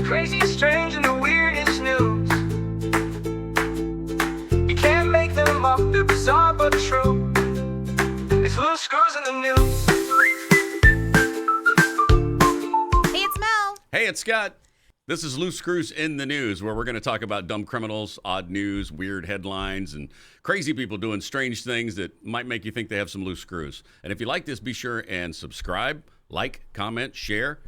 Crazy, strange, and the weirdest news. You can't make them up, they're bizarre but true. It's loose screws in the news. Hey, it's Mel. Hey, it's Scott. This is Loose Screws in the News, where we're going to talk about dumb criminals, odd news, weird headlines, and crazy people doing strange things that might make you think they have some loose screws. And if you like this, be sure and subscribe, like, comment, share.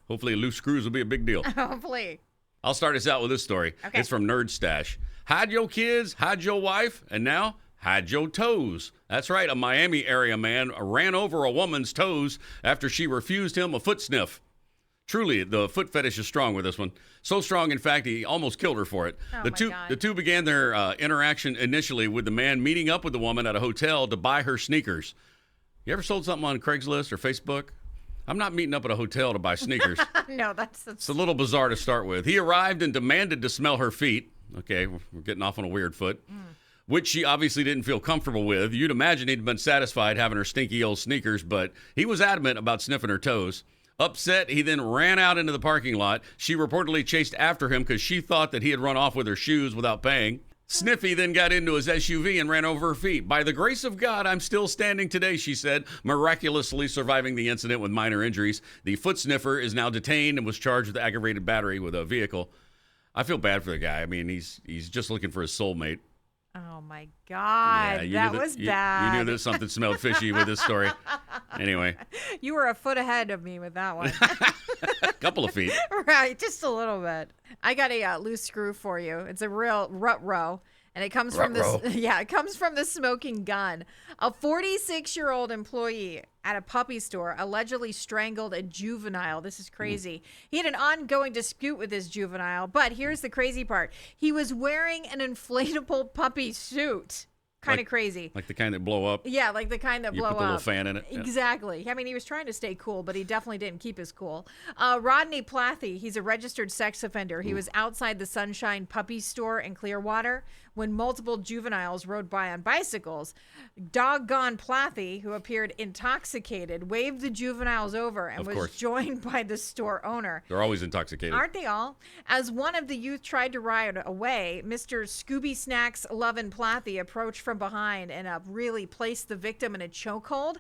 Hopefully loose screws will be a big deal. Hopefully. I'll start us out with this story. Okay. It's from Nerd Stash. Hide your kids, hide your wife, and now hide your toes. That's right, a Miami area man ran over a woman's toes after she refused him a foot sniff. Truly, the foot fetish is strong with this one. So strong, in fact, he almost killed her for it. Oh, The two began their interaction initially with the man meeting up with the woman at a hotel to buy her sneakers. You ever sold something on Craigslist or Facebook? I'm not meeting up at a hotel to buy sneakers. No, that's It's a little bizarre to start with. He arrived and demanded to smell her feet. Okay, we're getting off on a weird foot. Which she obviously didn't feel comfortable with. You'd imagine he'd been satisfied having her stinky old sneakers, but he was adamant about sniffing her toes. Upset, he then ran out into the parking lot. She reportedly chased after him because she thought that he had run off with her shoes without paying. Sniffy then got into his SUV and ran over her feet. By the grace of God, I'm still standing today, she said, miraculously surviving the incident with minor injuries. The foot sniffer is now detained and was charged with aggravated battery with a vehicle. I feel bad for the guy. I mean, he's just looking for his soulmate. Oh, my God. Yeah, that was bad. You knew that something smelled fishy with this story. Anyway. You were a foot ahead of me with that one. A couple of feet. Right, just a little bit. I got a loose screw for you. It's a real rut-row. And it comes from this, it comes from the smoking gun. A 46-year-old employee at a puppy store allegedly strangled a juvenile. This is crazy. He had an ongoing dispute with this juvenile, but here's the crazy part. He was wearing an inflatable puppy suit. Kind of crazy. Like the kind that blow up? Yeah, like the kind that blow up. You put the little fan in it? Exactly. I mean, he was trying to stay cool, but he definitely didn't keep his cool. Rodney Plathy, he's a registered sex offender. He was outside the Sunshine Puppy Store in Clearwater when multiple juveniles rode by on bicycles. Doggone Plathy, who appeared intoxicated, waved the juveniles over and was joined by the store owner. They're always intoxicated. Aren't they all? As one of the youth tried to ride away, Mr. Scooby Snacks Lovin' Plathy approached from behind and really placed the victim in a chokehold,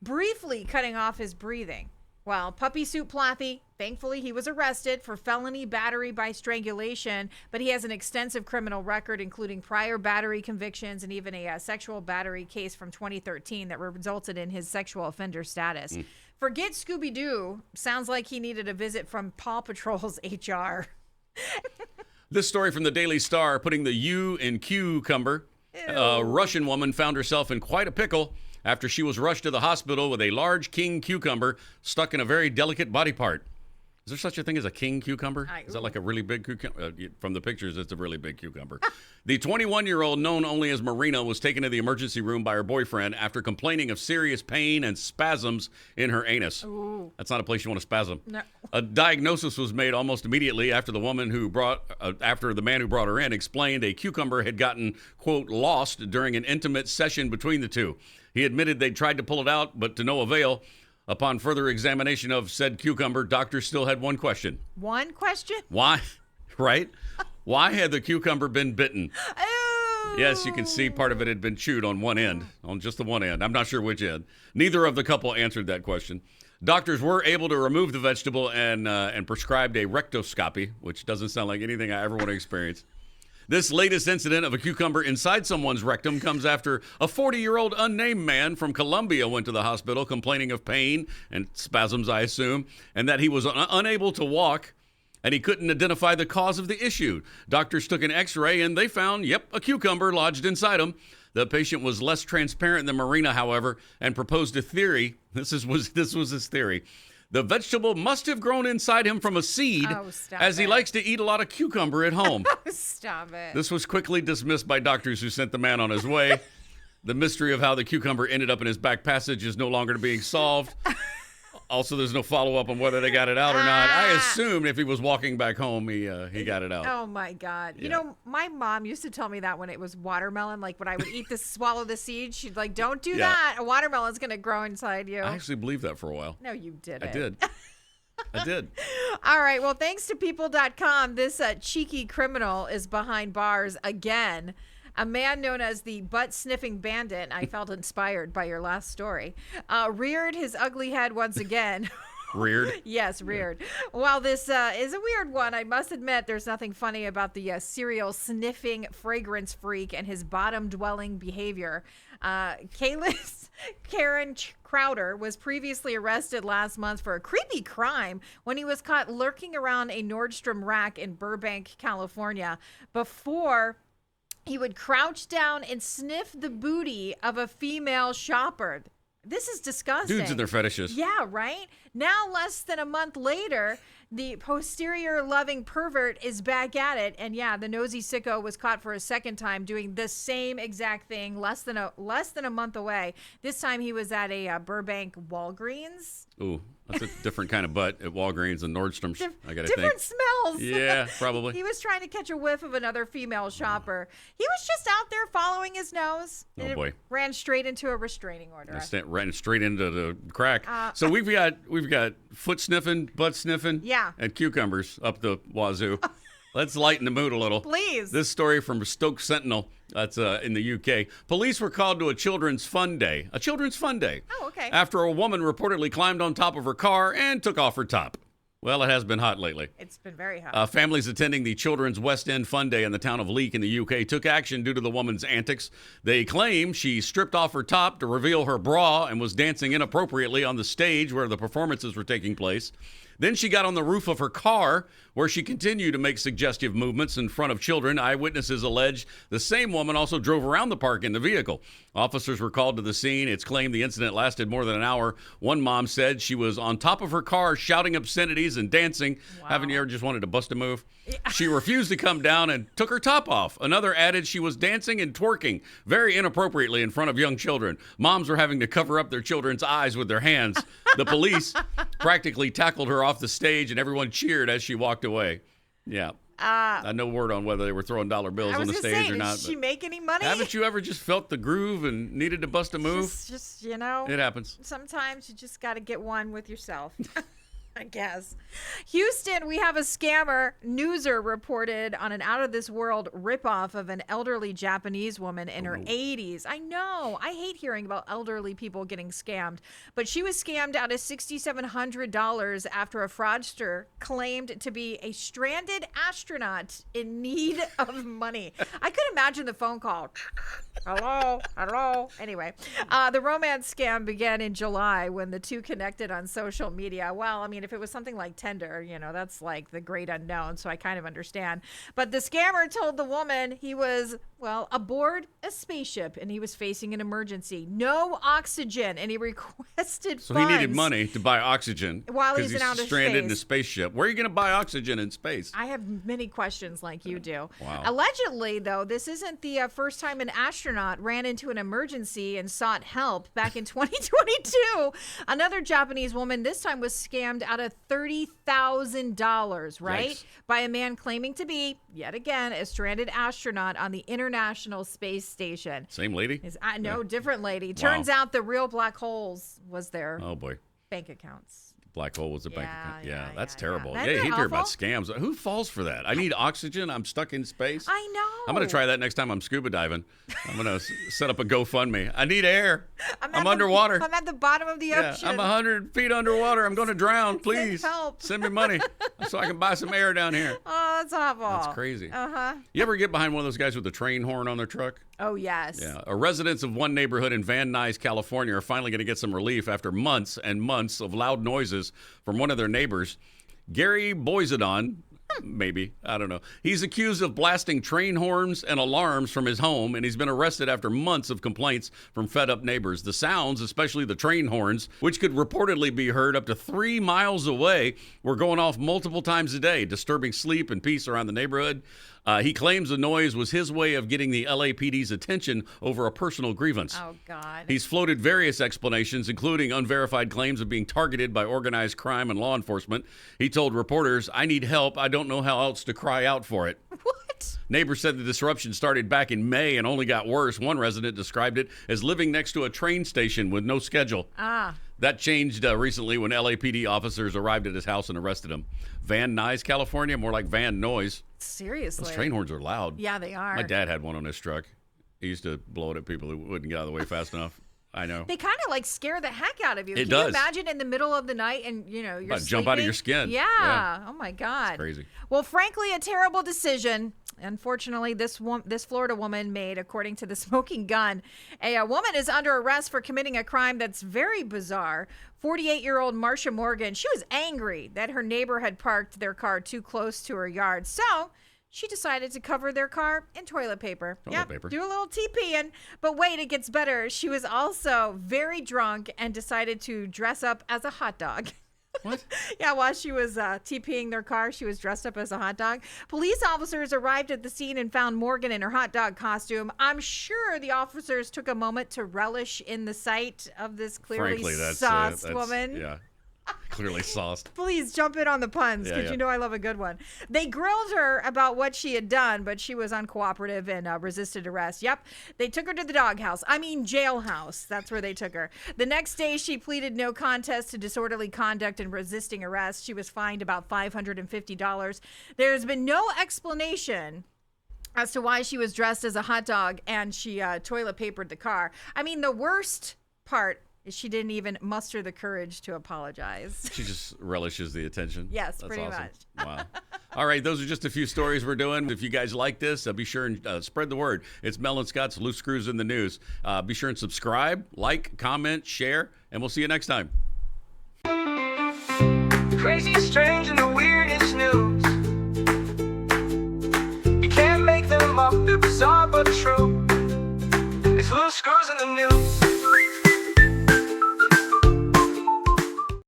briefly cutting off his breathing. Well, Puppy Suit Plathy, thankfully he was arrested for felony battery by strangulation, but he has an extensive criminal record, including prior battery convictions and even a sexual battery case from 2013 that resulted in his sexual offender status. Forget Scooby-Doo. Sounds like he needed a visit from Paw Patrol's HR. This story from the Daily Star, putting the U in cucumber. A Russian woman found herself in quite a pickle after she was rushed to the hospital with a large king cucumber stuck in a very delicate body part. Is there such a thing as a king cucumber? Is that like a really big cucumber? From the pictures, it's a really big cucumber. The 21-year-old, known only as Marina, was taken to the emergency room by her boyfriend after complaining of serious pain and spasms in her anus. Ooh. That's not a place you want to spasm. No. A diagnosis was made almost immediately after the man who brought her in explained a cucumber had gotten, quote, lost during an intimate session between the two. He admitted they'd tried to pull it out, but to no avail. Upon further examination of said cucumber, doctors still had one question. One question? Why? Right? Why had the cucumber been bitten? Oh. Yes, you can see part of it had been chewed on one end, on just the one end. I'm not sure which end. Neither of the couple answered that question. Doctors were able to remove the vegetable and prescribed a rectoscopy, which doesn't sound like anything I ever want to experience. This latest incident of a cucumber inside someone's rectum comes after a 40-year-old unnamed man from Colombia went to the hospital complaining of pain and spasms, I assume, and that he was unable to walk, and he couldn't identify the cause of the issue. Doctors took an x-ray, and they found, a cucumber lodged inside him. The patient was less transparent than Marina, however, and proposed a theory. This was his theory. The vegetable must have grown inside him from a seed, as he likes to eat a lot of cucumber at home. Stop it. This was quickly dismissed by doctors who sent the man on his way. The mystery of how the cucumber ended up in his back passage is no longer being solved. Also, there's no follow-up on whether they got it out or not. I assumed if he was walking back home, he got it out. Oh, my God. Yeah. You know, my mom used to tell me that when it was watermelon, like when I would eat swallow the seed, she'd like, don't do that. A watermelon's going to grow inside you. I actually believed that for a while. No, you didn't. I did. All right. Well, thanks to people.com, this cheeky criminal is behind bars again. A man known as the butt-sniffing bandit, I felt inspired by your last story, reared his ugly head once again. Reared? Yes, reared. While this is a weird one, I must admit there's nothing funny about the serial sniffing fragrance freak and his bottom-dwelling behavior. Karen Crowder was previously arrested last month for a creepy crime when he was caught lurking around a Nordstrom rack in Burbank, California, before he would crouch down and sniff the booty of a female shopper. This is disgusting. Dudes and their fetishes. Yeah, right? Now, less than a month later, the posterior-loving pervert is back at it. And yeah, the nosy sicko was caught for a second time doing the same exact thing less than a month away. This time he was at a Burbank Walgreens. Ooh, that's a different kind of butt at Walgreens and Nordstrom's, I gotta Different think. smells. Yeah, probably. He was trying to catch a whiff of another female shopper. He was just out there following his nose. Oh, and it boy. Ran straight into a restraining order. Ran straight into the crack. So we've got foot sniffing, butt sniffing, Yeah. and cucumbers up the wazoo. Let's lighten the mood a little. Please. This story from Stoke Sentinel, that's in the UK. Police were called to a children's fun day. A children's fun day. Oh, okay. After a woman reportedly climbed on top of her car and took off her top. Well, it has been hot lately. It's been very hot. Families attending the Children's West End Fun Day in the town of Leek in the UK took action due to the woman's antics. They claim she stripped off her top to reveal her bra and was dancing inappropriately on the stage where the performances were taking place. Then she got on the roof of her car, where she continued to make suggestive movements in front of children. Eyewitnesses allege the same woman also drove around the park in the vehicle. Officers were called to the scene. It's claimed the incident lasted more than an hour. One mom said she was on top of her car shouting obscenities and dancing. Wow. Haven't you ever just wanted to bust a move? She refused to come down and took her top off. Another added she was dancing and twerking very inappropriately in front of young children. Moms were having to cover up their children's eyes with their hands. The police practically tackled her off the stage, and everyone cheered as she walked away. Yeah. No word on whether they were throwing dollar bills I on was the gonna stage say, or not. did she but make any money? haven't you ever just felt the groove and needed to bust a move? Just you know, It happens. sometimes you just got to get one with yourself. I guess. Houston, we have a scammer. Newser reported on an out-of-this-world ripoff of an elderly Japanese woman in her 80s. I know. I hate hearing about elderly people getting scammed. But she was scammed out of $6,700 after a fraudster claimed to be a stranded astronaut in need of money. I could imagine the phone call. Hello? Hello? Anyway, the romance scam began in July when the two connected on social media. Well, I mean, if it was something like Tinder, you know, that's like the great unknown, so I kind of understand. But the scammer told the woman he was, well, aboard a spaceship and he was facing an emergency. No oxygen, and he requested So funds. he needed money to buy oxygen While because he's in outer stranded in a space. spaceship. Where are you going to buy oxygen in space? I have many questions like you do. Wow. Allegedly, though, this isn't the first time an astronaut ran into an emergency and sought help. Back in 2022, another Japanese woman, this time was scammed out of $30,000, right? Yikes. By a man claiming to be, yet again, a stranded astronaut on the International Space Station. Same lady? No, different lady. Turns out the real black holes was their Oh, boy. bank accounts. Black hole was a bank Yeah, account. yeah, That's yeah, terrible. yeah. Yeah, you Isn't hate that to hear about awful? scams. Who falls for that? I need oxygen. I'm stuck in space. I know. I'm going to try that next time I'm scuba diving. I'm going to set up a GoFundMe. I need air. I'm underwater. I'm at the bottom of the Yeah, ocean. I'm 100 feet underwater. I'm going to drown. Please help. send me money so I can buy some air down here. Oh, that's awful. That's crazy. Uh-huh. You ever get behind one of those guys with a train horn on their truck? Oh, yes. Yeah. Residents of one neighborhood in Van Nuys, California are finally going to get some relief after months and months of loud noises from one of their neighbors. Gary Boisadon, maybe, I don't know. He's accused of blasting train horns and alarms from his home, and he's been arrested after months of complaints from fed-up neighbors. The sounds, especially the train horns, which could reportedly be heard up to 3 miles away, were going off multiple times a day, disturbing sleep and peace around the neighborhood. He claims the noise was his way of getting the LAPD's attention over a personal grievance. Oh, God. He's floated various explanations, including unverified claims of being targeted by organized crime and law enforcement. He told reporters, "I need help. I don't know how else to cry out for it." What? Neighbors said the disruption started back in May and only got worse. One resident described it as living next to a train station with no schedule. That changed recently when LAPD officers arrived at his house and arrested him. Van Nuys, California, more like Van Noise. Seriously. Those train horns are loud. Yeah, they are. My dad had one on his truck. He used to blow it at people who wouldn't get out of the way fast enough. I know. They kind of like scare the heck out of you. It Can does. you imagine in the middle of the night and you're About to jump out of your sleeping? skin. Yeah. Yeah. Oh my God. It's crazy. Well, frankly, a terrible decision. Unfortunately, this Florida woman made, according to the Smoking Gun. A woman is under arrest for committing a crime that's very bizarre. 48-year-old Marsha Morgan, she was angry that her neighbor had parked their car too close to her yard. So she decided to cover their car in toilet paper. Toilet paper. Do a little TPing. But wait, it gets better. She was also very drunk and decided to dress up as a hot dog. What? Yeah, while she was TPing their car, she was dressed up as a hot dog. Police officers arrived at the scene and found Morgan in her hot dog costume. I'm sure the officers took a moment to relish in the sight of this clearly Frankly, sauced woman. Yeah. Clearly sauced. Please jump in on the puns because you know I love a good one. They grilled her about what she had done, but she was uncooperative and resisted arrest. Yep. They took her to the doghouse. I mean, jailhouse. That's where they took her. The next day, she pleaded no contest to disorderly conduct and resisting arrest. She was fined about $550. There's been no explanation as to why she was dressed as a hot dog and she toilet papered the car. I mean, the worst part is she didn't even muster the courage to apologize. She just relishes the attention. Yes, That's pretty awesome. much. Wow. All right, those are just a few stories we're doing. If you guys like this, be sure and spread the word. It's Mel and Scott's Loose Screws in the News. Be sure and subscribe, like, comment, share, and we'll see you next time. Crazy, strange, and the weirdest news. You can't make them up, they're bizarre but true. It's Loose Screws in the News.